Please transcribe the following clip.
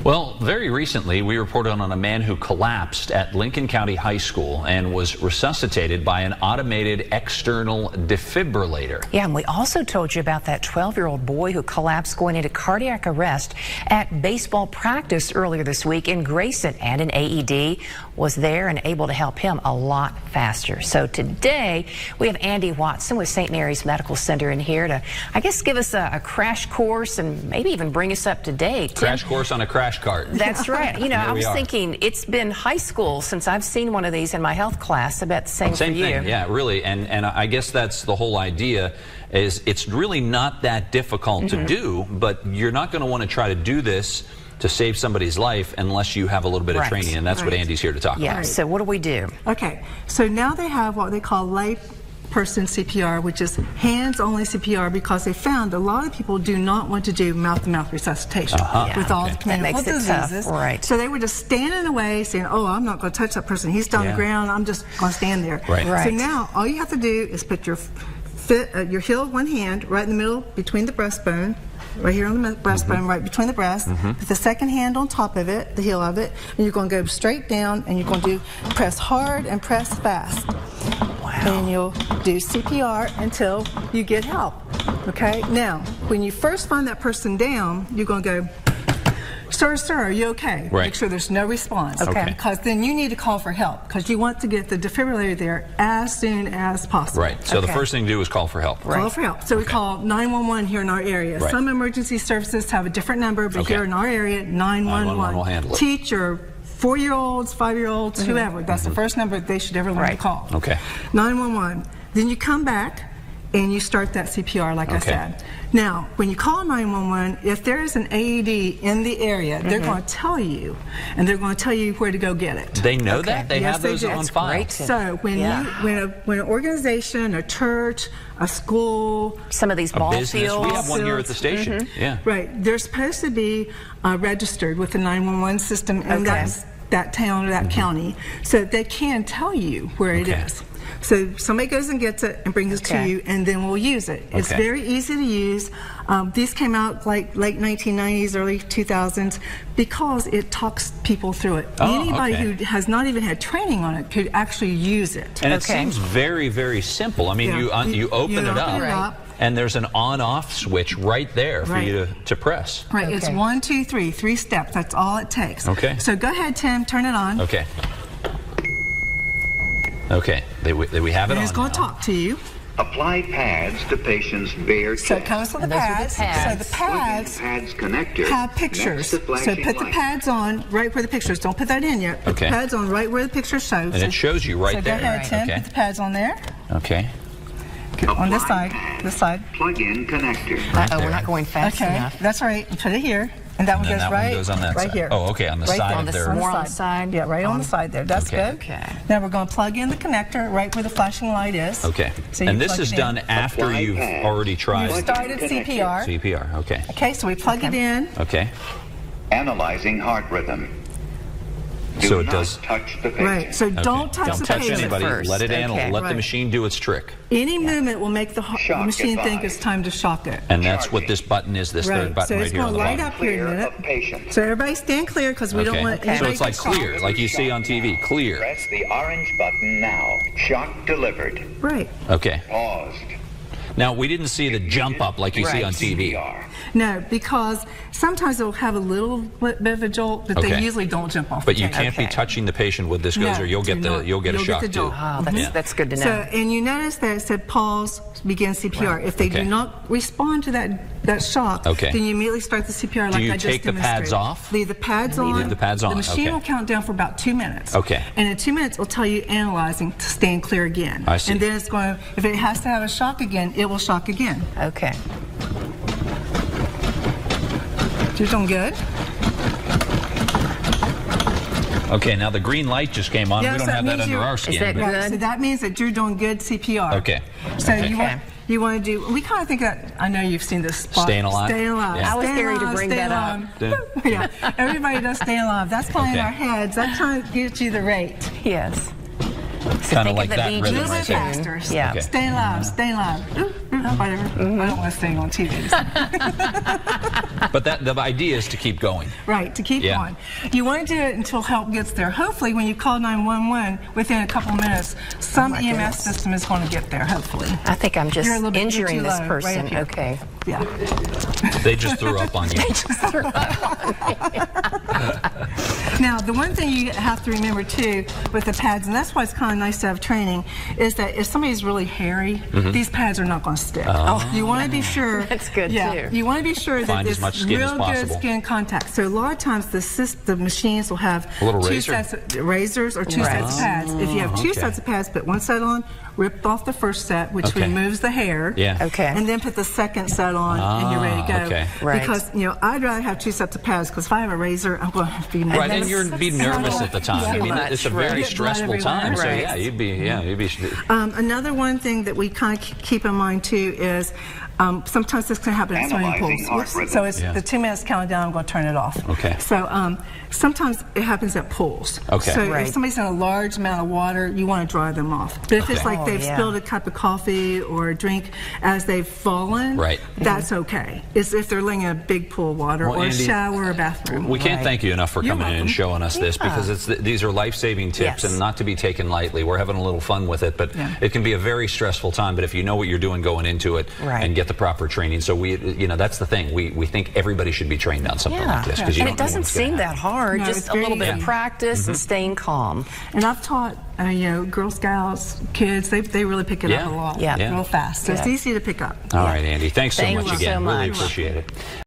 Well, very recently, we reported on a man who collapsed at Lincoln County High School and was resuscitated by an automated external defibrillator. Yeah, and we also told you about that 12-year-old boy who collapsed going into cardiac arrest at baseball practice earlier this week in Grayson, and an AED was there and able to help him a lot faster. So today, we have Andy Watson with St. Mary's Medical Center in here to, I guess, give us a crash course and maybe even bring us up to date. Crash course on a crash cart. That's right. You know, I was thinking it's been high school since I've seen one of these in my health class. I bet the same for you. Same thing, yeah, really. And I guess that's the whole idea, is it's really not that difficult to do, but you're not going to want to try to do this to save somebody's life unless you have a little bit of training, and that's what Andy's here to talk about. So what do we do? Okay, so now they have what they call Person Cpr, which is hands-only CPR, because they found a lot of people do not want to do mouth-to-mouth resuscitation with all the communicable diseases. So they were just standing away saying, oh, I'm not going to touch that person. He's down the ground. I'm just going to stand there. So now all you have to do is put your heel of one hand right in the middle between the breastbone, right here on the breastbone, right between the breasts, with the second hand on top of it, the heel of it, and you're going to go straight down, and you're going to press hard and press fast. And you'll do CPR until you get help. Okay? Now, when you first find that person down, you're going to go, sir, are you okay? Make sure there's no response. Because then you need to call for help, because you want to get the defibrillator there as soon as possible. So the first thing to do is call for help. Call for help. So we call 911 here in our area. Some emergency services have a different number, but here in our area, 911 will handle it. Teach your 4-year-olds, 5-year-olds, whoever. That's the first number they should ever learn to call. 911. Then you come back and you start that CPR, like I said. Now, when you call 911, if there is an AED in the area, they're going to tell you, and they're going to tell you where to go get it. They know that? They have those on file? So when when an organization, a church, a school, some of these ball fields, we have one here at the station. They're supposed to be registered with the 911 system in that town or that county, so that they can tell you where it is. So somebody goes and gets it and brings it to you, and then we'll use it. It's very easy to use. These came out like late 1990s, early 2000s, because it talks people through it. Anybody who has not even had training on it could actually use it. And it seems very, very simple. I mean, you open it up. And there's an on-off switch right there for you to press. It's 1, 2, 3, 3 steps. That's all it takes. So go ahead, Tim, turn it on. We have it on. It's going to talk to you. Apply pads to patient's bare chest. So it comes with the pads. So the pads have pictures. So put the pads on right where the pictures. Don't put that in yet. Put the pads on right where the picture shows. And it shows you right there. So go ahead, Tim. Put the pads on there. On this side. Plug-in connector. We're not going fast enough. That's right. Put it here. And that one goes right here. Oh, on the side on there. More on the side? Yeah, right on the side there. That's good. Now we're going to plug in the connector right where the flashing light is. So and this is done after you've already tried. You've started CPR. CPR, So we plug it in. Analyzing heart rhythm. So it does touch the patient. So don't touch the patient anybody. first. Let it analyze. Let the machine do its trick. Any movement will make the machine think it's time to shock it. And that's what this button is. This third button right here on the bottom. So it's going to light up here in a minute. So everybody stand clear, because we don't want anybody So it's like clear, like you see on TV. Clear. Press the orange button now. Shock delivered. Paused. Now, we didn't see the jump up like you see on TV. No, because sometimes it'll have a little bit of a jolt, but they usually don't jump off. But you can't be touching the patient with this goes, or you'll get a shock too. Oh, that's good to know. So, and you notice that it said pause, begin CPR. If they do not respond to that shock, then you immediately start the CPR like I just demonstrated. Do you take the pads off? Leave the pads on. Leave the pads on. The machine will count down for about 2 minutes. And in 2 minutes, it'll tell you analyzing to stand clear again. I see. And then it's going to, if it has to have a shock again, it will shock again. You're doing good. Now the green light just came on. We don't have that under our skin. Is that good? So that means that you're doing good CPR. So you want to do, we kind of think that, I know you've seen this spot. Staying alive? Staying alive. I was scary to bring that up. Everybody does stay alive. That's probably in our heads. That's trying to get you the rate. Kind of like that rhythm. A little bit faster. Yeah. Okay. Stay alive, stay alive. Whatever. I don't want to stay on TV. But the idea is to keep going. Right, to keep going. You want to do it until help gets there. Hopefully, when you call 911, within a couple minutes, some EMS system is going to get there, hopefully. I think I'm just injuring this person. Right, okay. Yeah. They just threw up on you. They just threw up on me. Now, the one thing you have to remember, too, with the pads, and that's why it's kind of nice to have training, is that if somebody's really hairy, these pads are not going to stick. You want to be sure. That's good, too. You want to be sure that as much skin real as possible. Good skin contact. So a lot of times the machines will have two sets of razors or two sets of pads. If you have two sets of pads, put one set on, rip off the first set, which removes the hair. And then put the second set on, and you're ready to go. Because, I'd rather have two sets of pads, because if I have a razor, I'm going to have to be nervous. Right, and you'd be nervous at the time. I mean, it's a very stressful time. So you'd be. Another one thing that we kind of keep in mind too is sometimes this can happen at swimming pools. So it's the 2 minutes counting down. I'm going to turn it off. So sometimes it happens at pools. So if somebody's in a large amount of water, you want to dry them off. But if it's like they've spilled a cup of coffee or a drink as they've fallen, that's okay. It's if they're laying in a big pool of water or a shower or a bathroom. We can't thank you enough for coming in and showing us this, because these are life-saving tips and not to be taken lightly. We're having a little fun with it, but it can be a very stressful time. But if you know what you're doing going into it and get the proper training, so that's the thing. We think everybody should be trained on something like this, because and it doesn't seem that hard. No, just a little bit of practice and staying calm. And I've taught Girl Scouts, kids, they really pick it up a lot, real fast. So it's easy to pick up. All right, Andy. Thanks so much again. So much. Really appreciate it.